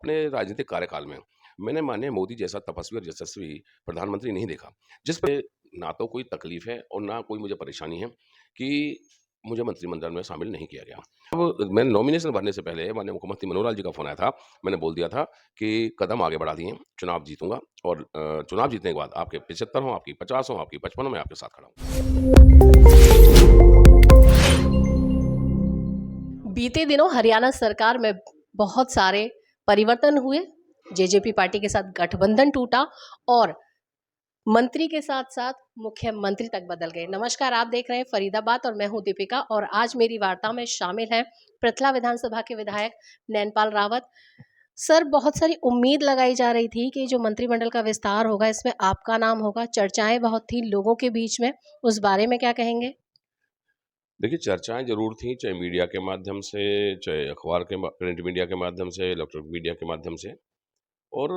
अपने राजनीतिक कार्यकाल में मैंने माननीय मोदी जैसा तपस्वी और यशस्वी प्रधानमंत्री नहीं देखा, जिस पे ना तो कोई तकलीफ है और ना कोई मुझे परेशानी है कि मुझे मंत्रिमंडल में शामिल नहीं किया गया। अब मैंने नॉमिनेशन भरने से पहले माननीय मुख्यमंत्री मनोहर लाल जी का फ़ोन आया था। मैंने बोल दिया था कि कदम आगे बढ़ा दिए, चुनाव जीतूँगा और चुनाव जीतने के बाद आपके 75 हों, आपकी 50 हों, आपकी 55 हों, मैं आपके साथ खड़ा हूँ। बीते दिनों हरियाणा सरकार में बहुत सारे परिवर्तन हुए। जेजेपी पार्टी के साथ गठबंधन टूटा और मंत्री के साथ साथ मुख्यमंत्री तक बदल गए। नमस्कार, आप देख रहे हैं फरीदाबाद और मैं हूं दीपिका और आज मेरी वार्ता में शामिल हैं पृथला विधानसभा के विधायक नैनपाल रावत। सर, बहुत सारी उम्मीद लगाई जा रही थी कि जो मंत्रिमंडल का विस्तार होगा इसमें आपका नाम होगा, चर्चाएं बहुत थी लोगों के बीच में, उस बारे में क्या कहेंगे? देखिए, चर्चाएँ ज़रूर थीं, चाहे मीडिया के माध्यम से, चाहे अखबार के प्रिंट मीडिया के माध्यम से, इलेक्ट्रॉनिक मीडिया के माध्यम से। और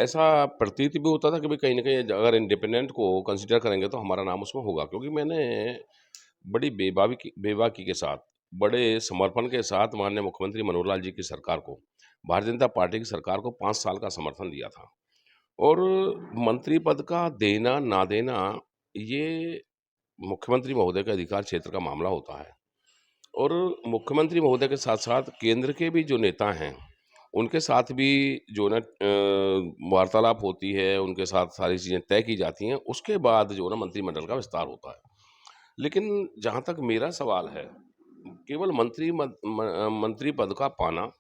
ऐसा प्रतीत भी होता था कि भाई कहीं न कहीं अगर इंडिपेंडेंट को कंसीडर करेंगे तो हमारा नाम उसमें होगा, क्योंकि मैंने बड़ी बेबाकी के साथ, बड़े समर्पण के साथ माननीय मुख्यमंत्री मनोहर लाल जी की सरकार को, भारतीय जनता पार्टी की सरकार को 5 साल का समर्थन दिया था। और मंत्री पद का देना, ना देना, ये मुख्यमंत्री महोदय के अधिकार क्षेत्र का मामला होता है। और मुख्यमंत्री महोदय के साथ-साथ केंद्र के भी जो नेता हैं, उनके साथ भी जो है ना वार्तालाप होती है, उनके साथ सारी चीज़ें तय की जाती हैं, उसके बाद जो है ना मंत्रिमंडल का विस्तार होता है। लेकिन जहाँ तक मेरा सवाल है, केवल मंत्री पद का पाना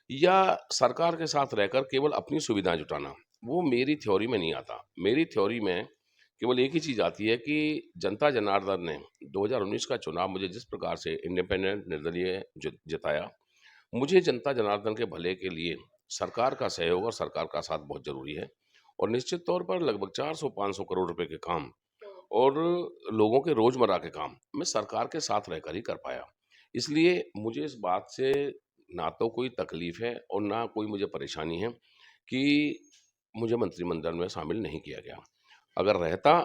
या सरकार के साथ रहकर केवल अपनी सुविधाएँ जुटाना, वो मेरी थ्योरी में नहीं आता। मेरी थ्योरी में केवल एक ही चीज़ आती है कि जनता जनार्दन ने 2019 का चुनाव मुझे जिस प्रकार से इंडिपेंडेंट निर्दलीय जिताया, मुझे जनता जनार्दन के भले के लिए सरकार का सहयोग और सरकार का साथ बहुत ज़रूरी है। और निश्चित तौर पर लगभग 400-500 करोड़ रुपए के काम और लोगों के रोज़मर्रा के काम मैं सरकार के साथ रहकर ही कर पाया। इसलिए मुझे इस बात से ना तो कोई तकलीफ़ है और ना कोई मुझे परेशानी है कि मुझे मंत्रिमंडल में शामिल नहीं किया गया। अगर रहता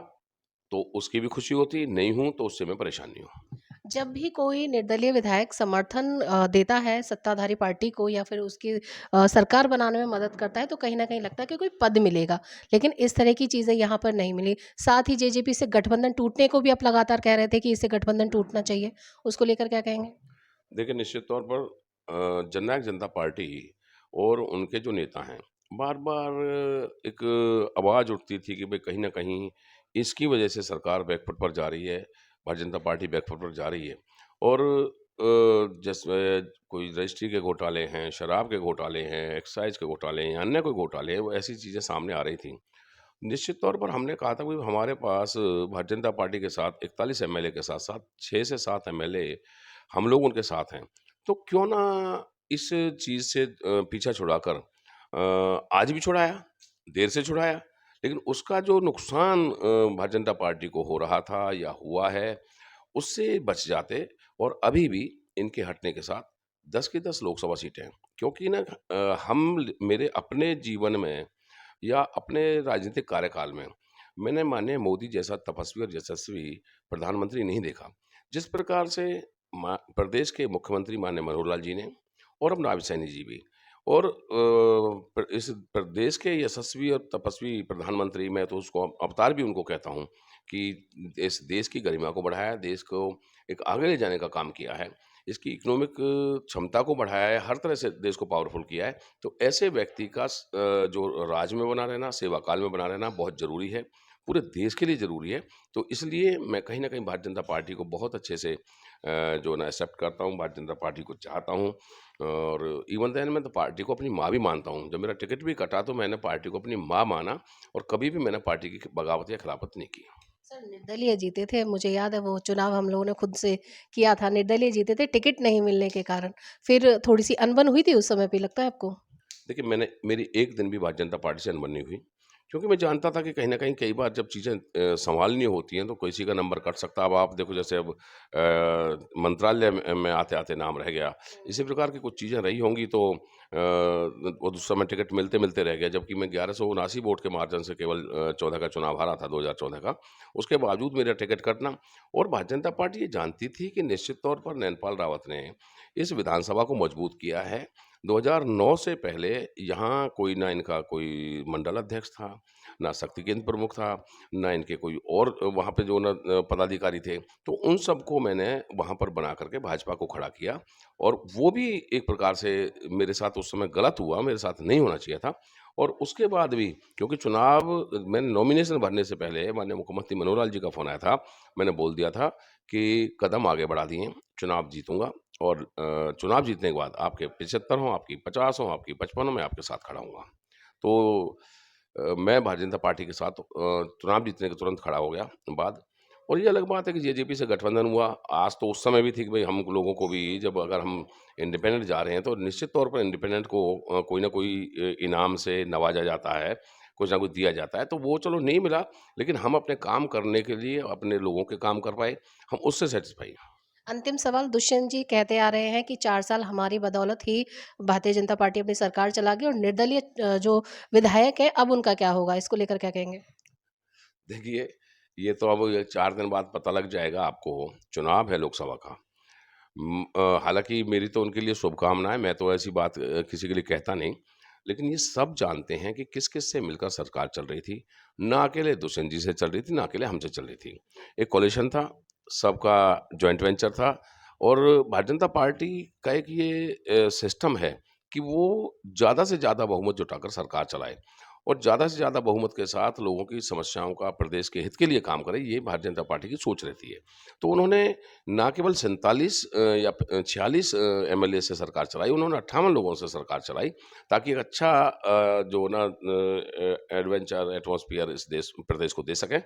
तो उसकी भी खुशी होती, नहीं हूँ तो उससे मैं परेशान नहीं हूँ। जब भी कोई निर्दलीय विधायक समर्थन देता है सत्ताधारी पार्टी को या फिर उसकी सरकार बनाने में मदद करता है तो कहीं न कहीं लगता है कि कोई पद मिलेगा। लेकिन इस तरह की चीज़ें यहाँ पर नहीं मिली। साथ ही जेजेपी से गठबंधन टूटने को भी आप लगातार कह रहे थे कि इससे गठबंधन टूटना चाहिए। उसको लेकर क्या कहेंगे? देखिए, निश्चित तौर पर जननायक जनता पार्टी और उनके जो नेता हैं, बार-बार एक आवाज़ उठती थी कि भई कहीं न कहीं इसकी वजह से सरकार बैकफुट पर जा रही है, भारतीय जनता पार्टी बैकफुट पर जा रही है। और जैसे कोई रजिस्ट्री के घोटाले हैं, शराब के घोटाले हैं, एक्साइज़ के घोटाले हैं, अन्य कोई घोटाले हैं, वो ऐसी चीज़ें सामने आ रही थीं। निश्चित तौर पर हमने कहा था कि हमारे पास भारतीय जनता पार्टी के साथ 41 एमएलए के साथ-साथ 6 से 7 एमएलए हम लोग उनके साथ हैं। तो क्यों ना इस चीज़ से पीछा छुड़ाकर आज भी छुड़ाया, देर से छुड़ाया, लेकिन उसका जो नुकसान भारतीय जनता पार्टी को हो रहा था या हुआ है, उससे बच जाते और अभी भी इनके हटने के साथ 10 की 10 लोकसभा सीटें हैं। क्योंकि ना मेरे अपने जीवन में या अपने राजनीतिक कार्यकाल में मैंने माननीय मोदी जैसा तपस्वी और यशस्वी प्रधानमंत्री नहीं देखा। जिस प्रकार से प्रदेश के मुख्यमंत्री माननीय मनोहर लाल जी ने और अब नायब सैनी जी भी और इस प्रदेश के यशस्वी और तपस्वी प्रधानमंत्री, मैं तो उसको अवतार भी उनको कहता हूँ कि इस देश की गरिमा को बढ़ाया, देश को एक आगे ले जाने का काम किया है, इसकी इकोनॉमिक क्षमता को बढ़ाया है, हर तरह से देश को पावरफुल किया है। तो ऐसे व्यक्ति का जो राज में बना रहना, सेवा काल में बना रहना बहुत ज़रूरी है, पूरे देश के लिए ज़रूरी है। तो इसलिए मैं कहीं न कहीं भारतीय जनता पार्टी को बहुत अच्छे से जो है ना एक्सेप्ट करता हूँ, भारतीय जनता पार्टी को चाहता हूँ। और इवन देन मैं तो पार्टी को अपनी माँ भी मानता हूँ। जब मेरा टिकट भी कटा तो मैंने पार्टी को अपनी माँ माना और कभी भी मैंने पार्टी की बगावत या खिलाफत नहीं की। सर, निर्दलीय जीते थे, मुझे याद है वो चुनाव हम लोगों ने खुद से किया था, निर्दलीय जीते थे टिकट नहीं मिलने के कारण। फिर थोड़ी-सी अनबन हुई थी उस समय पे, लगता है आपको? देखिए, मेरी एक दिन भी भारतीय जनता पार्टी से अनबन नहीं हुई, क्योंकि मैं जानता था कि कहीं न कहीं कई बार जब चीज़ें सँभालनी होती हैं तो किसी का नंबर कट सकता है। अब आप देखो, जैसे अब मंत्रालय में आते-आते नाम रह गया। इसी प्रकार की कुछ चीज़ें रही होंगी तो वो उस समय टिकट मिलते-मिलते रह गया, जबकि मैं 1179 वोट के मार्जिन से केवल 14 का चुनाव हारा था, 2014 का। उसके बावजूद मेरा टिकट कटना, और भारतीय जनता पार्टी ये जानती थी कि निश्चित तौर पर नैनपाल रावत ने इस विधानसभा को मजबूत किया है। 2009 से पहले यहाँ कोई ना इनका कोई मंडल अध्यक्ष था, ना शक्ति केंद्र प्रमुख था, ना इनके कोई और वहाँ पे जो ना पदाधिकारी थे। तो उन सबको मैंने वहाँ पर बना कर के भाजपा को खड़ा किया और वो भी एक प्रकार से मेरे साथ उस समय गलत हुआ, मेरे साथ नहीं होना चाहिए था। और उसके बाद भी क्योंकि चुनाव मैंने नॉमिनेशन भरने से पहले माननीय मुख्यमंत्री मनोहर लाल जी का फ़ोन आया था। मैंने बोल दिया था कि कदम आगे बढ़ा दिए, चुनाव जीतूँगा और चुनाव जीतने के बाद आपके 75 हों, आपकी 50 हों, आपकी 55 हों, मैं आपके साथ खड़ा हूँगा। तो मैं भारतीय जनता पार्टी के साथ चुनाव जीतने के तुरंत खड़ा हो गया बाद। और ये अलग बात है कि जेजेपी से गठबंधन हुआ। आज तो उस समय भी थी कि भई हम लोगों को भी जब अगर हम इंडिपेंडेंट जा रहे हैं तो निश्चित तौर पर इंडिपेंडेंट को कोई न कोई इनाम से नवाजा जाता है, कुछ ना कुछ दिया जाता है। तो वो चलो नहीं मिला, लेकिन हम अपने काम करने के लिए अपने लोगों के काम कर पाए, हम उससे सैटिस्फाई हैं। अंतिम सवाल दुष्यंत जी कहते आ रहे हैं कि 4 साल हमारी बदौलत ही भारतीय जनता पार्टी अपनी सरकार चला गई और निर्दलीय जो विधायक हैं अब उनका क्या होगा? इसको लेकर क्या कहेंगे? देखिए, ये तो अब ये 4 दिन बाद पता लग जाएगा आपको, चुनाव है लोकसभा का। हालाँकि मेरी तो उनके लिए शुभकामनाएँ, मैं तो ऐसी बात किसी के लिए कहता नहीं। लेकिन ये सब जानते हैं कि किस-किस से मिलकर सरकार चल रही थी। ना अकेले दुष्यंत जी से चल रही थी, ना अकेले हमसे चल रही थी। एक कोalition था, सबका जॉइंट वेंचर था और भारतीय जनता पार्टी का एक ये सिस्टम है कि वो ज़्यादा से ज़्यादा बहुमत जुटाकर सरकार चलाए और ज़्यादा से ज़्यादा बहुमत के साथ लोगों की समस्याओं का प्रदेश के हित के लिए काम करे, ये भारतीय जनता पार्टी की सोच रहती है। तो उन्होंने ना केवल 47 या 46 एमएलए से सरकार चलाई, उन्होंने 58 लोगों से सरकार चलाई, ताकि एक अच्छा जो ना एडवेंचर एटमॉस्फियर इस देश प्रदेश को दे सकें।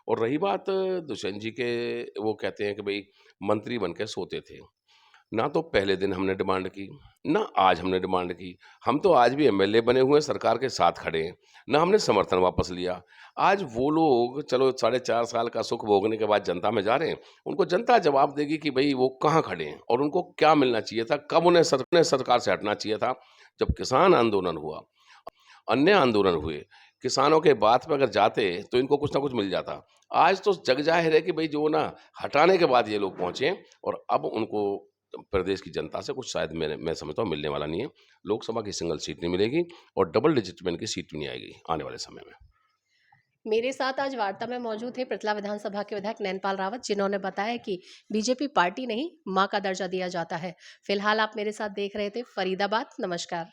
और रही बात दुष्यंत जी के, वो कहते हैं कि भई मंत्री बन के सोते थे। ना तो पहले दिन हमने डिमांड की, ना आज हमने डिमांड की। हम तो आज भी एमएलए बने हुए हैं, सरकार के साथ खड़े हैं। ना हमने समर्थन वापस लिया। आज वो लोग चलो साढ़े 4 साल का सुख भोगने के बाद जनता में जा रहे हैं। उनको जनता जवाब देगी कि भई वो कहाँ खड़े हैं और उनको क्या मिलना चाहिए था, कब उन्हें सरकार से हटना चाहिए था। जब किसान आंदोलन हुआ, अन्य आंदोलन हुए, किसानों के बात पे अगर जाते तो इनको कुछ ना कुछ मिल जाता। आज तो जग ज़ाहिर है कि भई जो ना हटाने के बाद ये लोग पहुँचे हैं और अब उनको प्रदेश की जनता से कुछ शायद मैं समझता हूँ मिलने वाला नहीं है। लोकसभा की सिंगल सीट नहीं मिलेगी और डबल डिजिट में इनकी सीट भी नहीं आएगी आने वाले समय में। मेरे साथ आज वार्ता में मौजूद थे पृथला विधानसभा के विधायक नैनपाल रावत, जिन्होंने बताया कि बीजेपी पार्टी नहीं, माँ का दर्जा दिया जाता है। फिलहाल आप मेरे साथ देख रहे थे फरीदाबाद। नमस्कार।